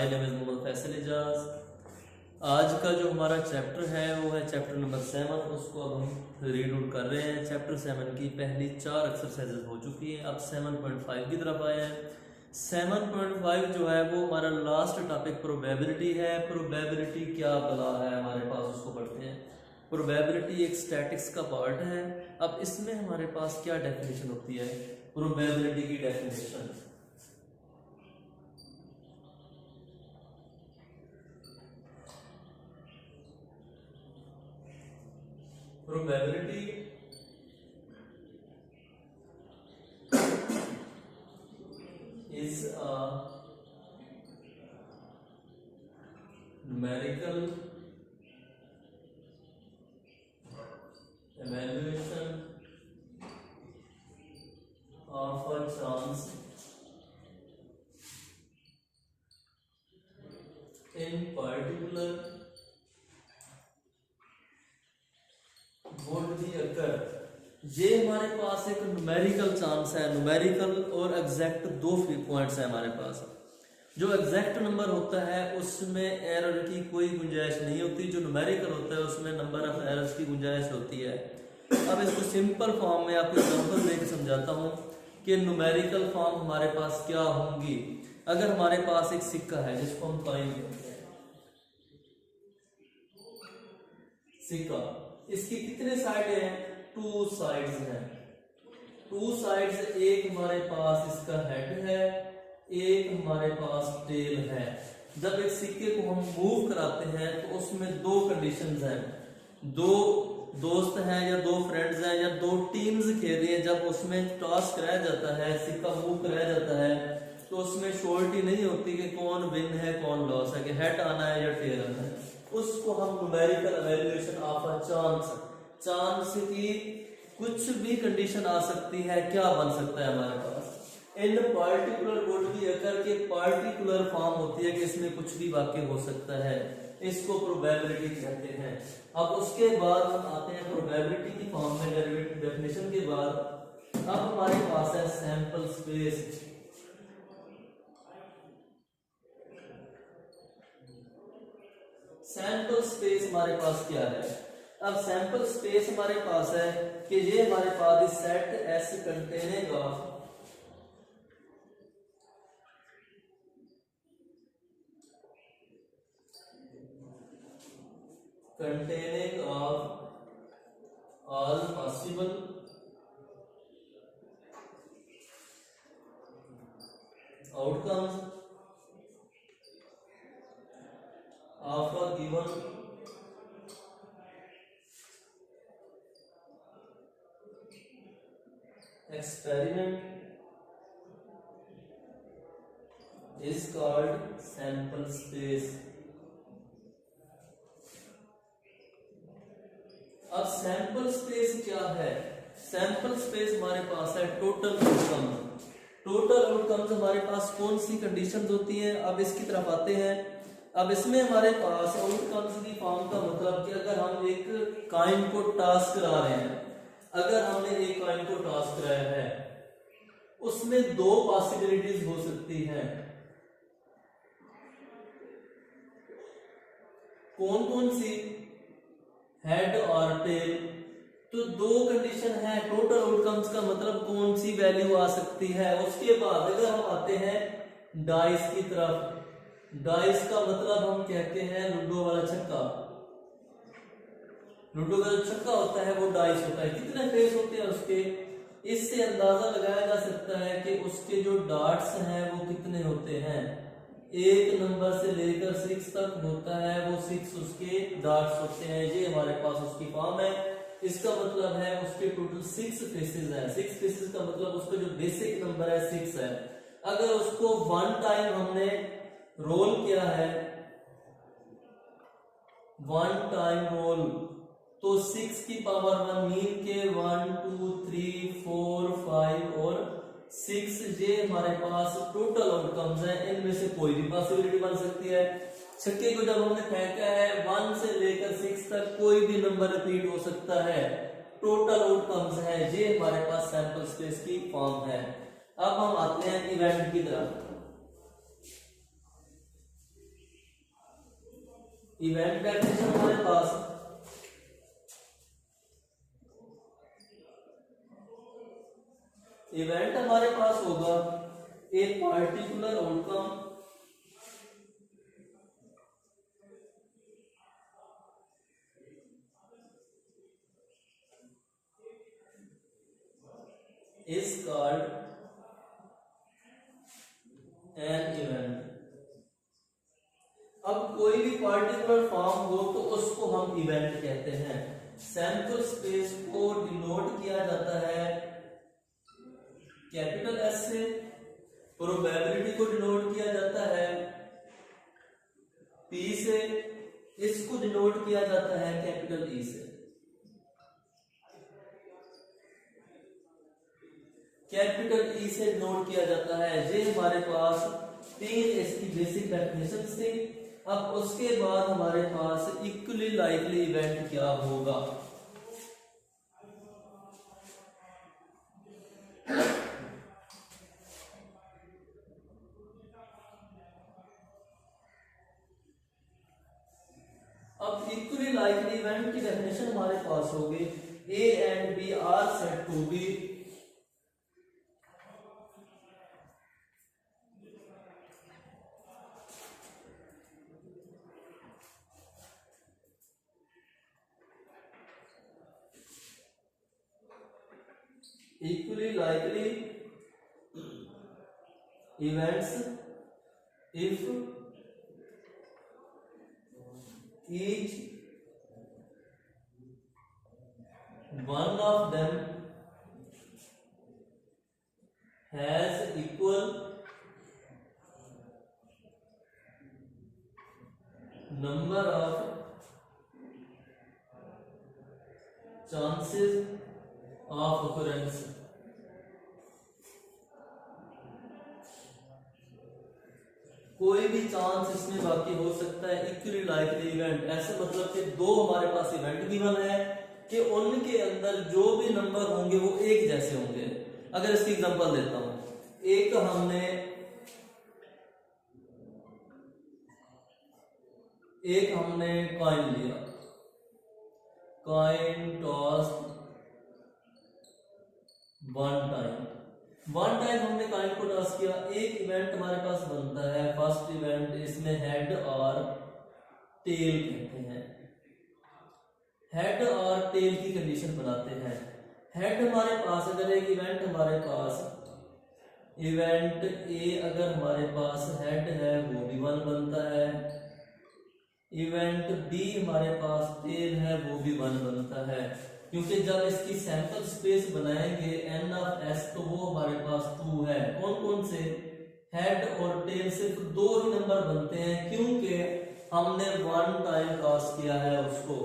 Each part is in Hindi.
My name is Mohammad Faisal Ejaz. आज का जो हमारा चैप्टर है वो है चैप्टर नंबर 7। उसको अब हम रीड आउट कर रहे हैं। चैप्टर 7 की पहली 4 एक्सरसाइजेज हो चुकी हैं, अब 7.5 की तरफ आए हैं। 7.5 जो है वो हमारा लास्ट टॉपिक प्रोबेबिलिटी है। प्रोबेबिलिटी क्या बला है हमारे पास, उसको पढ़ते हैं। प्रोबेबिलिटी एक स्टैटिक्स का पार्ट है। अब इसमें हमारे पास क्या डेफिनेशन होती है प्रोबेबिलिटी की definition. Probability is a numerical evaluation of a chance in particular would be occur। ये हमारे पास एक न्यूमेरिकल चांस है। न्यूमेरिकल और एग्जैक्ट दो पॉइंट्स है हमारे पास। जो एग्जैक्ट नंबर होता है उसमें एरर की कोई गुंजाइश नहीं होती, जो न्यूमेरिकल होता है उसमें नंबर ऑफ एरर्स की गुंजाइश होती है। अब इसको सिंपल फॉर्म में आपको एग्जांपल देकर समझाता हूँ कि न्यूमेरिकल फॉर्म हमारे पास क्या होंगी। अगर हमारे पास एक सिक्का है जिसको हम कॉइन कहते हैं, सिक्का, इसकी कितने साइड हैं? 2 साइड्स हैं। 2 साइड्स, एक हमारे पास इसका हेड है, एक हमारे पास टेल है। जब एक सिक्के को हम मूव कराते हैं तो उसमें 2 कंडीशंस हैं। 2 दोस्त हैं या 2 फ्रेंड्स हैं या 2 टीम्स खेल रही हैं। जब उसमें टॉस कराया जाता है, सिक्का मूव कराया जाता है, तो उसमें श्योरिटी नहीं होती कि कौन विन है कौन लॉस है, कि हेड आना है या टेल आना है। उसको हम numerical evaluation of a chance, chance की कुछ भी कंडीशन आ सकती है, क्या बन सकता है हमारे पास। इन पार्टिकुलर वुड भी अगर के पार्टिकुलर फॉर्म होती है कि इसमें कुछ भी वाक्य हो सकता है, इसको प्रोबेबिलिटी कहते हैं। अब उसके बाद हम आते हैं प्रोबेबिलिटी की फॉर्म में डेफिनेशन के बाद। अब हमारे पास है सैंपल स्पेस। सैंपल स्पेस हमारे पास क्या है? अब सैंपल स्पेस हमारे पास है कि ये हमारे पास set S containing of all possible outcomes of a given experiment is called sample space। अब सैंपल स्पेस क्या है? सैंपल स्पेस हमारे पास है टोटल आउटकम। टोटल आउटकम्स हमारे पास कौन सी कंडीशंस होती हैं? अब इसकी तरफ आते हैं। अब इसमें हमारे पास आउटकम्स की फॉर्म का मतलब कि अगर हम एक कॉइन को टॉस करा रहे हैं, अगर हमने एक कॉइन को टॉस कराया है, उसमें 2 पॉसिबिलिटीज हो सकती हैं। कौन कौन सी? हेड और टेल। तो 2 कंडीशन है। टोटल आउटकम्स का मतलब कौन सी वैल्यू आ सकती है। उसके बाद अगर हम आते हैं डाइस की तरफ, डाइस का मतलब हम कहते हैं लूडो वाला छक्का। लूडो का जो छक्का होता है वो डाइस होता है। कितने फेस होते हैं उसके? इससे अंदाजा लगाया जा सकता है कि उसके जो डार्ट्स हैं वो कितने होते हैं। 1 नंबर से लेकर 6 तक होता है, वो 6 उसके डार्ट्स होते हैं। ये हमारे पास उसकी फॉर्म है। इसका मतलब है उसके टोटल 6 फेसेस हैं। 6 फेसेस का मतलब उसका जो बेसिक नंबर है 6 है। अगर उसको 1 टाइम हमने रोल किया है, 1 टाइम रोल, तो 6 की पावर 1 मीन के 1 2 3 4 5 और 6 ये हमारे पास टोटल आउटकम्स है। इनमें से कोई भी पॉसिबिलिटी बन सकती है। छक्के को जब हमने फेंका है 1 से लेकर 6 तक कोई भी नंबर रिपीट हो सकता है। टोटल आउटकम्स है, ये हमारे पास सैंपल स्पेस की फॉर्म है। अब हम आते हैं इवेंट की तरफ। इवेंट डेफिनेशन हमारे पास इवेंट हमारे पास होगा a particular outcome is called an event। अब कोई भी पार्टिकुलर फॉर्म हो तो उसको हम इवेंट कहते हैं। सैंपल स्पेस को डिनोट किया जाता है कैपिटल एस से, प्रोबेबिलिटी को डिनोट किया जाता है पी से, इसको डिनोट किया जाता है कैपिटल ई से। कैपिटल ई से नोट किया जाता है। ये हमारे पास 3 इसकी बेसिक डेफिनेशन थी। अब उसके बाद हमारे पास इक्वली लाइकली इवेंट क्या होगा। अब इक्वली लाइकली इवेंट की डेफिनेशन हमारे पास होगी A and B are said to be equally likely events if each one of them has equal number of chances of occurrence। कोई भी चांस इसमें बाकी हो सकता है इक्वली लाइकली इवेंट। ऐसे मतलब कि दो हमारे पास इवेंट गिवन है कि उनके अंदर जो भी नंबर होंगे वो एक जैसे होंगे। अगर इसकी एग्जांपल देता हूं, एक हमने कॉइन लिया, कॉइन टॉस वन टाइम हमने कॉइन को टॉस किया। एक इवेंट हमारे पास बनता है, फर्स्ट इवेंट, इसमें हेड और टेल कहते हैं। हेड और टेल की कंडीशन बनाते हैं। हेड हमारे पास अगर एक इवेंट हमारे पास इवेंट ए अगर हमारे पास हेड है वो भी 1 बनता है। इवेंट बी हमारे पास टेल है वो भी 1 बनता है, क्योंकि जब इसकी सैंपल स्पेस बनाएंगे एन ऑफ एस तो वो हमारे पास 2 है। कौन कौन से? हेड और टेल सिर्फ 2 ही नंबर बनते हैं क्योंकि हमने 1 टाइम टॉस किया है उसको।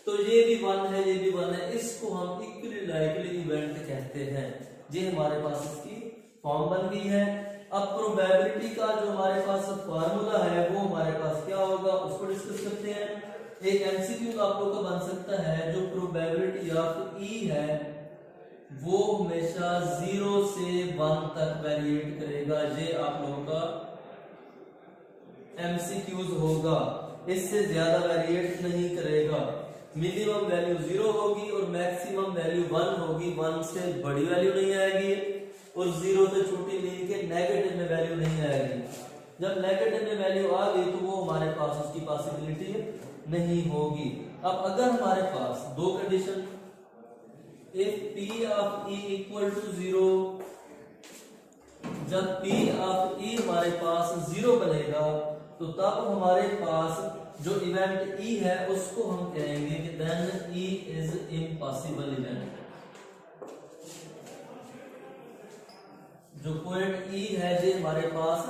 तो ये भी 1 है, ये भी 1 है, इसको हम इक्वली लाइकली इवेंट कहते हैं। ये हमारे पास इसकी फॉर्म बन गई है। अब प्रोबेबिलिटी का जो हमारे पास फार्मूला है वो हमारे पास क्या होगा उसको डिस्कस करते हैं। एक एमसीक्यू आप लोग का बन सकता है, जो प्रोबेबिलिटी ऑफ ई है वो हमेशा 0 से 1 तक वेरिएट करेगा। ये आप लोगों का एमसीक्यूज होगा, इससे ज्यादा वेरिएट नहीं करेगा। मिनिमम वैल्यू 0 होगी और मैक्सिमम वैल्यू 1 होगी। 1 से बड़ी वैल्यू नहीं आएगी और 0 से छोटी मीन के नेगेटिव में वैल्यू नहीं आएगी। जब नेगेटिव में वैल्यू आ गई तो वो हमारे पास उसकी पॉसिबिलिटी नहीं होगी। अब अगर हमारे पास 2 condition, if P of E equal to 0, जब P ऑफ E हमारे पास 0 बनेगा तो तब हमारे पास जो इवेंट E है उसको हम कहेंगे कि then E is impossible event. जो पॉइंट E है ये हमारे पास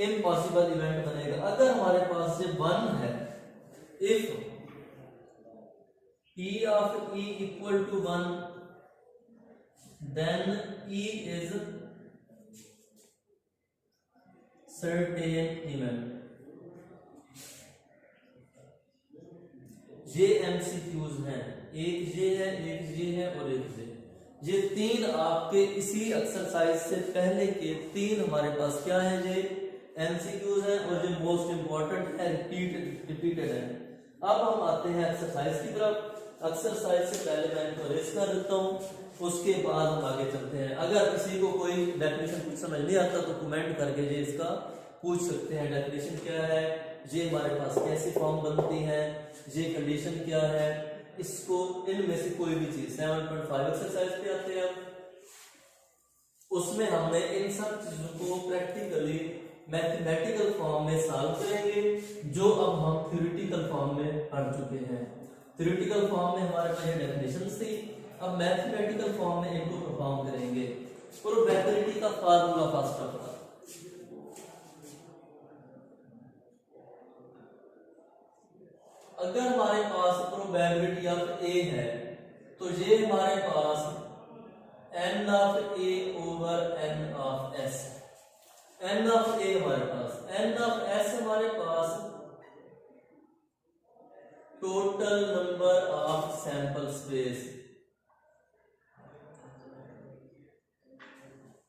इम्पॉसिबल इवेंट बनेगा। अगर हमारे पास ये 1 है, if P of E equal to 1, then E is certain event। ये एमसीक्यूज हैं, एक ये है, एक ये है और एक ये 3 आपके इसी एक्सरसाइज से पहले के 3 हमारे पास क्या है, ये एमसीक्यूज हैं और जो मोस्ट इंपॉर्टेंट है, रिपीटेड है। अब हम आते हैं एक्सरसाइज की तरफ। एक्सरसाइज से पहले मैं इनको रेस कर देता हूँ, उसके बाद हम आगे चलते हैं। अगर किसी को कोई डेफिनेशन कुछ समझ नहीं आता तो कमेंट करके ये इसका पूछ सकते हैं, डेफिनेशन क्या है, ये हमारे पास कैसी फॉर्म बनती है, ये कंडीशन क्या है। इसको इनमें से कोई भी चीज 7.5 एक्सरसाइज पे आते हैं, उसमें हमने इन सब चीजों को प्रैक्टिकली मैथमेटिकल फॉर्म में सॉल्व करेंगे, जो अब हम थ्योरेटिकल फॉर्म में पढ़ चुके हैं। थ्योरेटिकल फॉर्म में हमारे पास ये डेफिनेशंस थी, अब मैथमेटिकल फॉर्म में इनको परफॉर्म करेंगे। प्रोबेबिलिटी का फार्मूला फर्स्ट ऑफ ऑल, अगर हमारे पास प्रोबेबिलिटी ऑफ ए है तो ये हमारे पास n of A over n of s, n of A हमारे पास, n ऑफ s हमारे पास total number of sample space.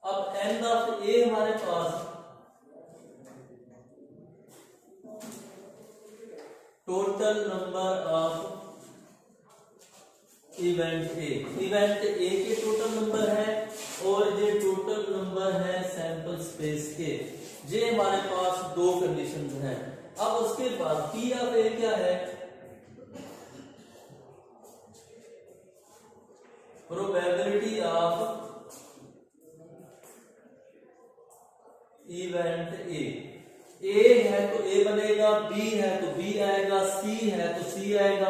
अब n ऑफ a हमारे पास total number of event A, event A के टोटल नंबर है और ये टोटल नंबर है सैंपल स्पेस के। ये हमारे पास दो कंडीशंस हैं। अब उसके बाद पी ऑफ ए क्या है, प्रोबेबिलिटी ऑफ इवेंट ए है तो ए बनेगा, बी है तो बी आएगा, सी है तो सी आएगा।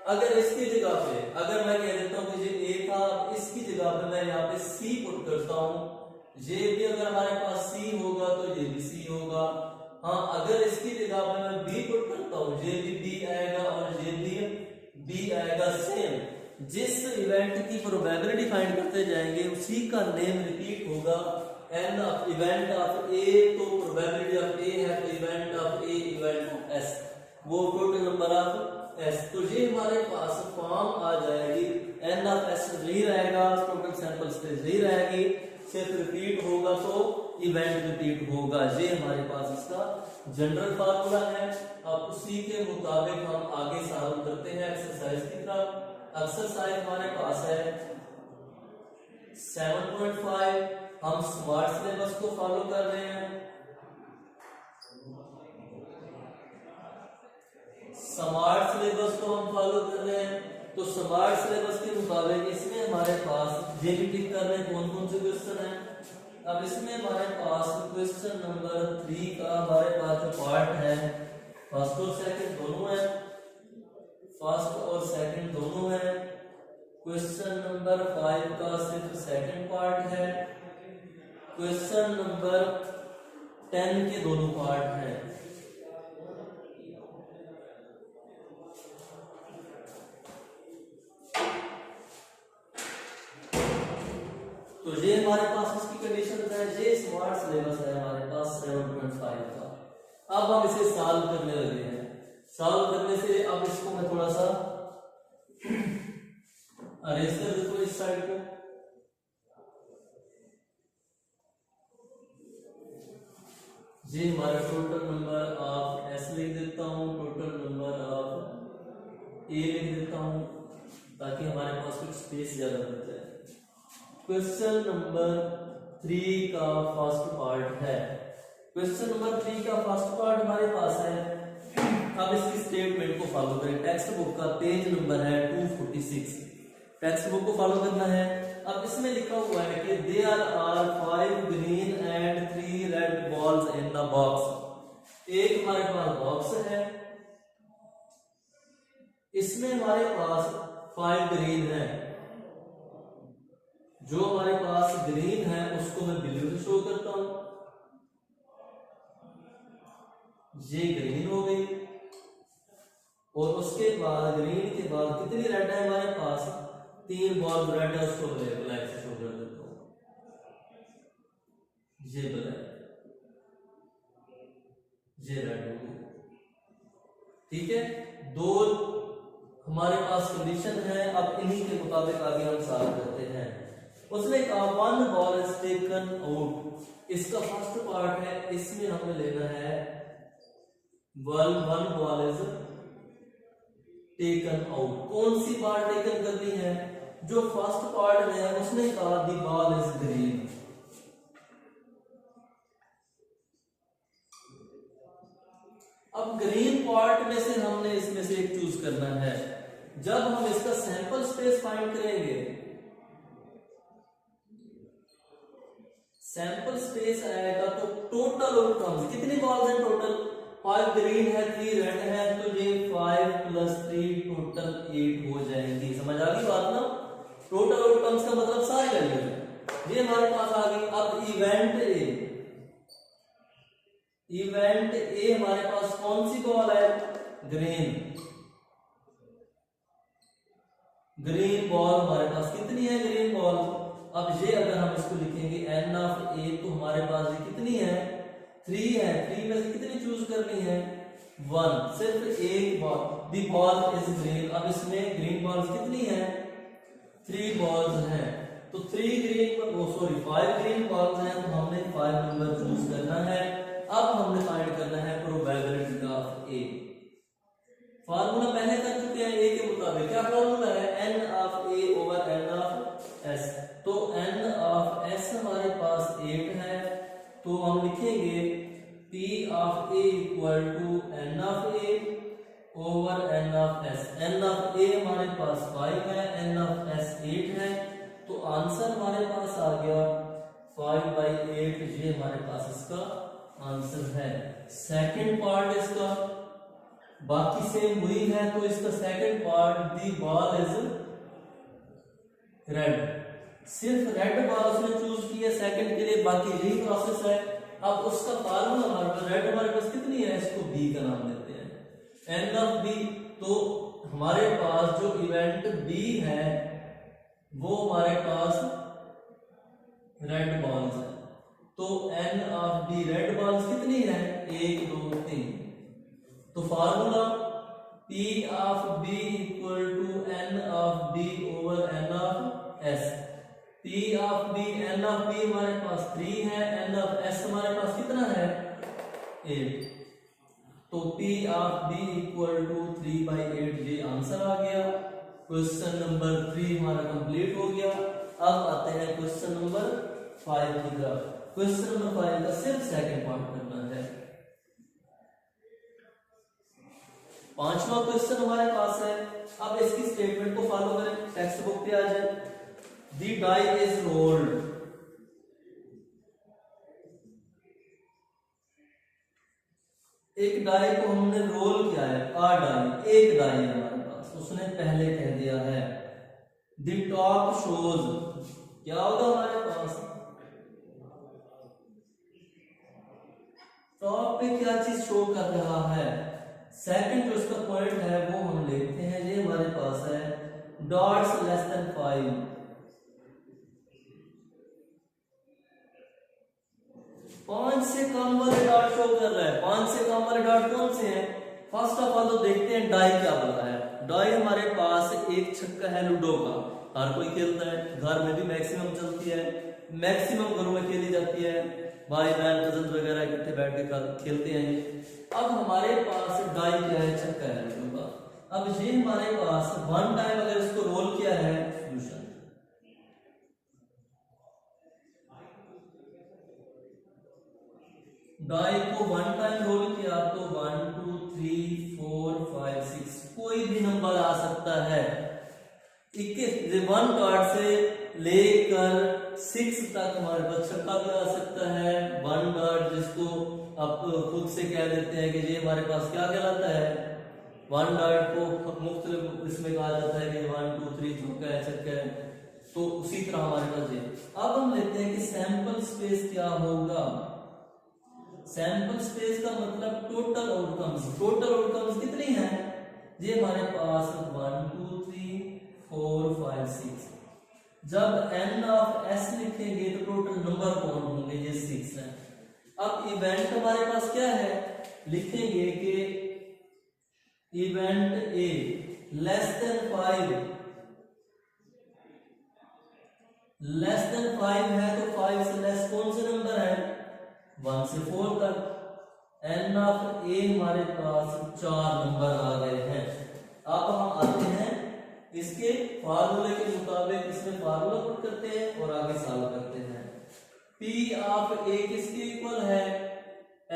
अगर इसकी जगह पे अगर मैं कह देता हूं कि ये ए था, इसकी जगह पे मैं यहाँ पे सी पुट करता हूं, ये भी अगर हमारे पास सी होगा तो ये भी सी होगा। हाँ, अगर इसकी जगह पे मैं बी पुट करता हूं, ये भी बी आएगा और ये भी बी आएगा। सेम जिस इवेंट की प्रोबेबिलिटी फाइंड करते जाएंगे उसी का नेम रिपीट होगा। एन ऑफ इवेंट ऑफ ए, तो प्रोबेबिलिटी ऑफ ए है तो event of A event of S, वो टोटल नंबर ऑफ एस। तो ये हमारे पास फॉर्म आ जाएगी, एन ऑफ एस नहीं रहेगा, टोटल सैंपल स्पेस नहीं रहेगी, सिर्फ रिपीट होगा तो इवेंट रिपीट होगा। ये हमारे पास इसका जनरल फार्मूला है। अब उसी के मुताबिक हम आगे सॉल्व करते हैं एक्सरसाइज की तरफ। एक्सरसाइज हमारे पास है 7.5। हम स्मार्ट सिलेबस को फॉलो कर रहे हैं। स्मार्ट सिलेबस को हम फॉलो कर रहे हैं, तो स्मार्ट सिलेबस के मुताबिक इसमें हमारे पास ये भी टिक कर रहे हैं कौन कौन से क्वेश्चन हैं। अब इसमें हमारे पास क्वेश्चन नंबर 3 का हमारे पास जो पार्ट है, फर्स्ट और सेकंड दोनों है, फर्स्ट और सेकंड दोनों है। क्वेश्चन नंबर 5 का सिर्फ सेकंड पार्ट है। क्वेश्चन नंबर 10 के दोनों पार्ट हैं। तो ये हमारे पास इसकी कंडीशन है, ये स्मार्ट सिलेबस है हमारे पास 7.5 का। अब हम इसे सॉल्व करने लगे हैं। सॉल्व करने से अब इसको मैं थोड़ा सा अरेंज कर देता हूं इस साइड को। ये हमारा टोटल नंबर ऑफ एस लिख देता हूं, टोटल नंबर ऑफ ए लिख देता हूं, ताकि हमारे पास कुछ स्पेस ज्यादा बच जाए। क्वेश्चन नंबर 3 का फर्स्ट पार्ट है। क्वेश्चन नंबर 3 का फर्स्ट पार्ट हमारे पास है। अब इसकी स्टेटमेंट को फॉलो करें। टेक्स्ट बुक का पेज नंबर है 246, टेक्स्ट बुक को फॉलो करना है। अब इसमें लिखा हुआ है कि there are 5 green and 3 red balls in the box. एक हमारे पास बॉक्स है, इसमें हमारे पास 5 ग्रीन है। जो हमारे पास ग्रीन है उसको मैं ब्लू से शो करता हूं, ये ग्रीन हो गई। और उसके बाद ग्रीन के बाद कितनी रेड है हमारे पास, 3 बॉल रेड है, उसको ब्लैक से शो कर देता हूं, ये ब्लैक, ये रेड हो गई। ठीक है, दो हमारे पास कंडीशन है। अब इन्हीं के मुताबिक आगे हम सॉल्व करते हैं। उसने कहा 1 बॉल इज टेकन आउट, इसका फर्स्ट पार्ट है, इसमें हमें लेना है 1 बॉल इज टेकन आउट। कौन सी बार टेकन करनी है? जो फर्स्ट पार्ट में है उसने कहा दी बॉल इज ग्रीन। अब ग्रीन पार्ट में से हमने इसमें से एक चूज करना है। जब हम इसका सैंपल स्पेस फाइंड करेंगे, सैंपल स्पेस आएगा तो टोटल आउटकम्स कितनी बॉल्स हैं टोटल? 5 ग्रीन है, 3 रेड है, तो ये 5 + 3 टोटल 8 हो जाएंगी। समझ आ गई बात ना? टोटल आउटकम्स का मतलब सारी वैल्यू है, ये हमारे पास आ गई। अब इवेंट ए, इवेंट ए हमारे पास कौन सी बॉल है? ग्रीन। ग्रीन बॉल हमारे पास कितनी है? Green ball. अब ये अगर हम इसको लिखेंगे n ऑफ a, तो हमारे पास ये कितनी है? 3 है। 3 में से कितनी चूज करनी है? 1। सिर्फ एक ball, the ball is green. अब इसमें ग्रीन बॉल्स कितनी है? 3 बॉल्स हैं। तो 5 ग्रीन बॉल्स हैं, तो हमने 5 नंबर चूज करना है। अब हमने फाइंड करना है प्रोबेबिलिटी ऑफ ए। फार्मूला पहले कर चुके हैं ए के मुताबिक। क्या फार्मूला है? n of a over n of s। तो n ऑफ s हमारे पास 8 है, तो हम लिखेंगे p of a equal to n of a over n of s। n of a हमारे पास 5 है, n ऑफ s 8 है, तो आंसर हमारे पास आ गया 5/8। ये हमारे पास इसका आंसर है। सेकंड पार्ट इसका बाकी सेम वही है, तो इसका second part the ball is red. सिर्फ रेड बॉल उसने चूज की है सेकंड के लिए, बाकी यही प्रोसेस है। अब उसका फार्मूला हमारे पास, रेड हमारे पास कितनी है? इसको बी का नाम देते हैं, एन ऑफ बी। तो हमारे पास जो इवेंट बी है वो हमारे पास रेड बॉल्स है। तो n of B red balls कितनी है? 1 2 3। तो formula p of b equal to n of b over n of s। p of b, n of b हमारे पास 3 है, n ऑफ s हमारे पास कितना है? 8। तो p of b equal to 3/8। ये आंसर आ गया। क्वेश्चन नंबर 3 हमारा कंप्लीट हो गया। अब आते हैं क्वेश्चन नंबर 5 की तरफ। क्वेश्चन नंबर 5 का सिर्फ सेकंड पार्ट करना है। 5वां क्वेश्चन हमारे पास है। अब इसकी स्टेटमेंट को फॉलो करें, टेक्स्ट बुक पे आ जाए। दी डाई इज रोल्ड। एक डाई को हमने रोल किया है, डाई, एक डाई है हमारे पास, उसने पहले कह दिया है। दी टॉप शोज, क्या होगा हमारे पास? टॉप पे क्या चीज शो कर रहा है? सेकंड जो इसका पॉइंट है वो हम लिखते हैं, ये हमारे पास है डॉट्स लेस देन 5। 5 से कम वाले डॉट शो कर रहा है। 5 से कम वाले डॉट कौन से हैं? फर्स्ट ऑफ ऑल तो देखते हैं डाई क्या बोला है। डाई हमारे पास एक छक्का है लूडो का, हर कोई खेलता है, घर में भी मैक्सिमम चलती है, मैक्सिमम घरों में खेली जाती है, भाई बहन कजन वगैरह इकट्ठे बैठ के खेलते हैं। अब हमारे पास डाई क्या है? छक्का है लूडो का। अब ये हमारे पास 1 टाइम अगर इसको रोल किया है, सॉल्यूशन डाई को 1 टाइम रोल किया तो 1 2 3 4 5 6 कोई भी नंबर आ सकता है। 1 डॉट से लेकर 6 तक हमारे पास छक्का भी आ सकता है। 1 डॉट जिसको आप खुद से कह देते हैं कि ये हमारे पास क्या कहलाता है? 1 डॉट को मुख्तलिफ इसमें कहा जाता है कि 1 2 3 चौका है, छक्का है। तो उसी तरह हमारे पास ये। अब हम लेते हैं कि सैंपल स्पेस क्या होगा। सैंपल स्पेस का मतलब टोटल आउटकम्स। टोटल आउटकम्स कितनी है? ये हमारे पास 1 2 3 4 5 6। जब n ऑफ s लिखेंगे तो टोटल नंबर कौन होंगे? ये 6 है। अब इवेंट हमारे पास क्या है? लिखेंगे कि इवेंट a लेस देन 5 है, तो 5 से लेस कौन से नंबर है? 1 से 4 तक। n ऑफ a हमारे पास 4 नंबर आ गए हैं। अब हम आते हैं इसके फार्मूले के मुताबिक, इसमें फार्मूला पुट करते हैं और आगे सॉल्व करते हैं। P ऑफ A किसके इक्वल है?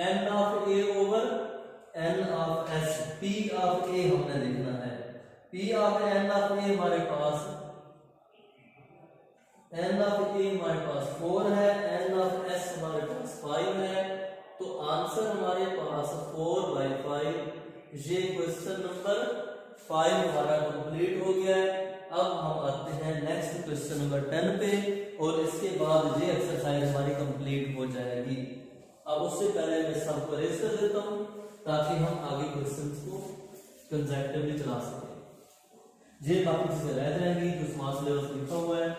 N of A over N of S। P of A हमने देखना है। P of N of A हमारे पास N ऑफ A हमारे पास 4 है, N ऑफ S हमारे पास 5 है, तो आंसर हमारे पास 4/5। ये क्वेश्चन नंबर 5 हमारा कंप्लीट हो गया है। अब हम आते हैं नेक्स्ट क्वेश्चन नंबर 10 पे और इसके बाद ये एक्सरसाइज हमारी कंप्लीट हो जाएगी। अब उससे पहले मैं सबको रेस कर देता हूं ताकि हम आगे क्वेश्चंस को कंसेप्टिवली चला सकें। ये बाकी चीजें रह जाएंगी जो स्मार्ट सिलेबस लिखा हुआ है।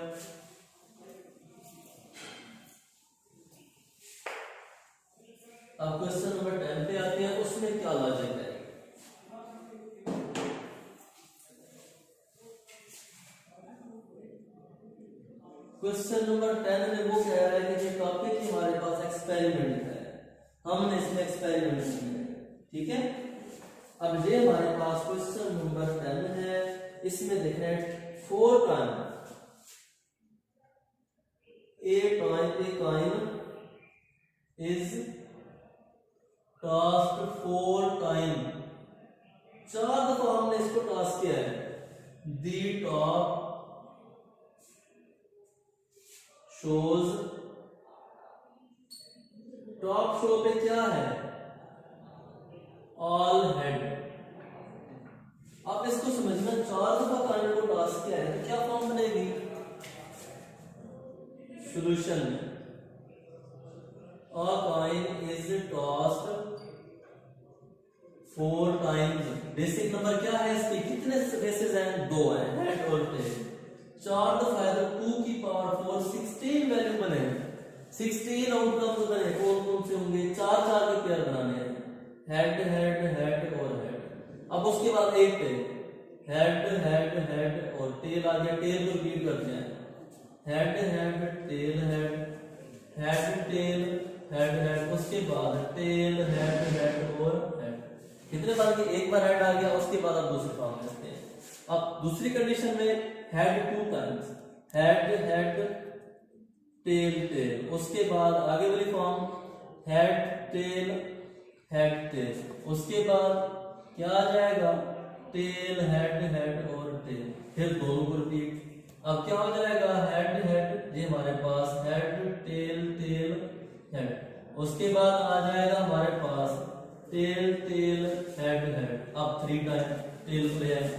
अब क्वेश्चन नंबर 10 पे आते हैं, उसमें क्या लॉजिक है। क्वेश्चन नंबर 10 में वो कह रहा है कि ये टॉपिक हमारे पास एक्सपेरिमेंट है, हमने इसमें एक्सपेरिमेंट किया है, ठीक है। अब ये हमारे पास क्वेश्चन नंबर 10 है, इसमें देखना है 4 time a coin is task 4 time. 4 दफा हमने इसको टास्क किया है। दी टॉप शोज, टॉप शो पे क्या है? All head. आप इसको समझना, 4 दफा कॉइन को टास्क किया है तो क्या फॉर्म बनेगी? सॉल्यूशन में a coin is tossed 4 times। Basic number क्या है इसकी? कितने फेसेस हैं? 2 हैं, हेड और टेल। 4 दफा है तो 2 की पावर 4 16 वैल्यू बने, 16 आउटकम्स बने। कौन कौन से होंगे? 4 के पेयर बनाने हैं, हेड हेड हेड और हेड। अब उसके बाद एक टेल, हेड हेड हेड और टेल आ गया। टेल को रिपीट करते हैं, head head tail head, head tail head head, उसके बाद टेल हेड हेड और हेड। कितने बार की? एक बार हेड आ गया, उसके बाद आप दूसरे फॉर्म करते हैं। अब दूसरी कंडीशन में head 2 times, head head tail tail, उसके बाद आगे वाली form head tail head tail, उसके बाद क्या आ जाएगा? टेल हेड हेड और टेल, फिर दोनों को रिपीट। अब क्या हो जाएगा? हेड हेड, ये हमारे पास हेड टेल टेल हेड, उसके बाद आ जाएगा हमारे पास टेल टेल हेड हेड। अब 3 टाइम टेल को ले आए,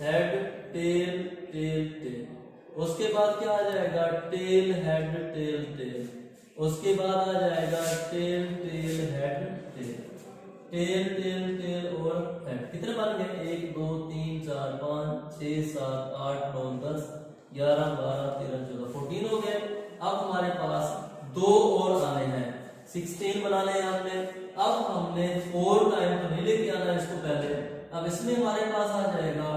हेड टेल टेल टेल, उसके बाद क्या आ जाएगा? टेल हेड टेल टेल, उसके बाद आ जाएगा tail tail head tail, tail tail tail और हेड। कितने बन गए? 1 2 3 4 5 6 7 8 9 10 11 12 13 14 14 हो गए। अब हमारे पास 2 और आने हैं, 16 बनाने हैं हमने। अब हमने 4 टाइम तो नहीं लेके आना इसको पहले। अब इसमें हमारे पास आ जाएगा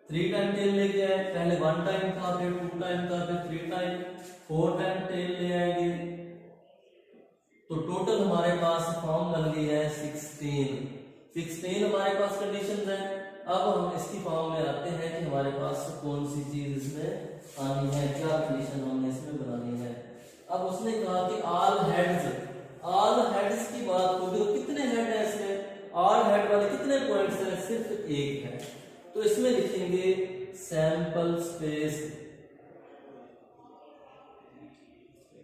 3 टाइम टेल लेके आए, पहले 1 टाइम था, फिर 2 टाइम था, फिर 3 टाइम, 4 टाइम टेल ले आएंगे, तो टोटल हमारे पास फॉर्म बन गई है 16। 16 हमारे पास कंडीशंस हैं। अब हम इसकी फॉर्म में आते हैं कि हमारे पास कौन सी चीज इसमें आनी है, क्या कंडीशन हमने इसमें बनानी है। अब उसने कहा कि ऑल हेड्स की बात होगी तो कितने हेड है इसमें? ऑल हेड वाले कितने पॉइंट्स हैं? सिर्फ 1 है, तो इसमें लिखेंगे सैंपल स्पेस।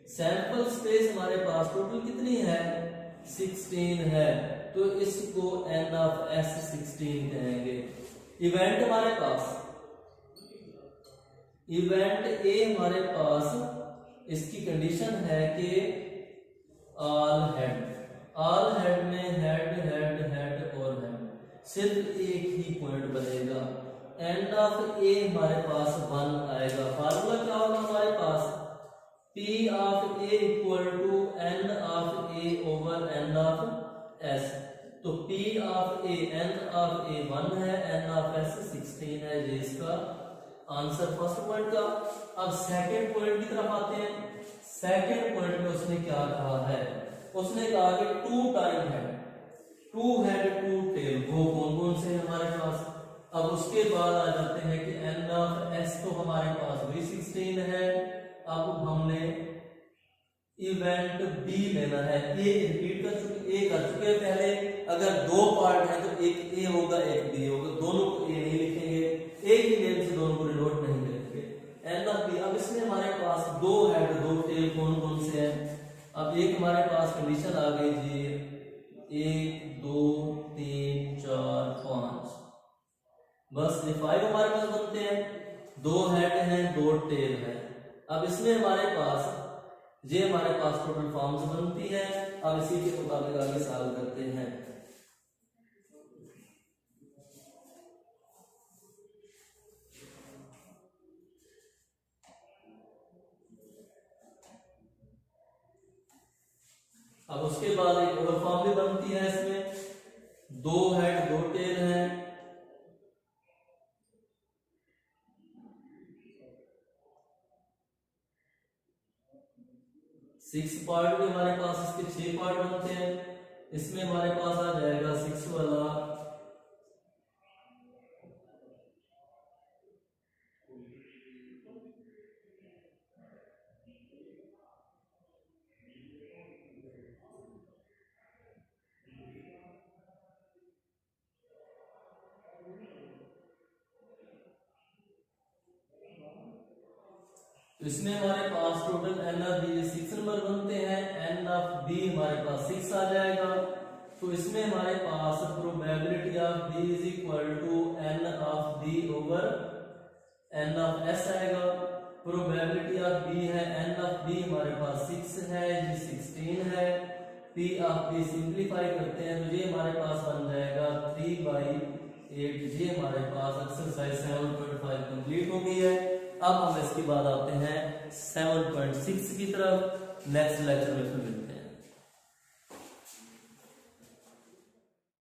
सैंपल स्पेस हमारे पास टोटल कितनी है? 16 है, तो इसको n ऑफ s 16 कहेंगे। इवेंट हमारे पास, इवेंट ए हमारे पास इसकी कंडीशन है कि ऑल हेड में हेड हेड हेड और हेड, सिर्फ एक ही पॉइंट बनेगा। एंड ऑफ ए हमारे पास 1 आएगा। फार्मूला क्या होगा हमारे पास? P of A equal to N of A over N of S। तो P of A, N of A 1 है, N ऑफ S 16 है। ये इसका आंसर फर्स्ट पॉइंट का। अब सेकंड पॉइंट की तरफ आते हैं। सेकंड पॉइंट में उसने क्या कहा है? उसने कहा कि 2 टाइम है, टू हेड टू टेल, वो कौन कौन से हैं हमारे पास। अब उसके बाद आ जाते हैं कि n ऑफ s तो हमारे पास वही 16 है। अब हमने इवेंट b लेना है। a रिपीट कर चुके, a कर चुके पहले। अगर दो पार्ट है तो एक a होगा एक b होगा, दोनों को a नहीं लिखेंगे, एक ही नेम से दोनों को डिनोट नहीं करेंगे। n ऑफ b, अब इसमें हमारे पास दो हेड दो टेल कौन कौन से हैं। अब एक हमारे पास कंडीशन आ गई जी 1 2 3 4 5, बस ये 5 हमारे पास बनते हैं। दो हेड हैं दो टेल है। अब इसमें हमारे पास ये हमारे पास टोटल फॉर्म्स बनती है। अब इसी के मुताबिक आगे सॉल्व करते हैं। अब उसके बाद एक ओवर फॉर्म भी बनती है। इसमें दो हेड दो टेल हैं। सिक्स पार्ट भी हमारे पास, इसके 6 पार्ट बनते हैं। इसमें हमारे पास आ जाएगा 6 वाला तो इसमें हमारे पास total n of b 6 number बनते हैं। n ऑफ b हमारे पास 6 आ जाएगा। तो इसमें हमारे पास probability of b is equal to n of b over n of s आएगा। प्रोबेबिलिटी ऑफ b है, n ऑफ b हमारे पास 6 है, ये 16 है। p ऑफ b सिंपलीफाई करते हैं तो ये हमारे पास बन जाएगा 3/8। ये हमारे पास एक्सरसाइज 7.5 कंप्लीट हो गई है। अब हम इसके बाद आते हैं 7.6 की तरफ। नेक्स्ट लेक्चर में फिर मिलते हैं।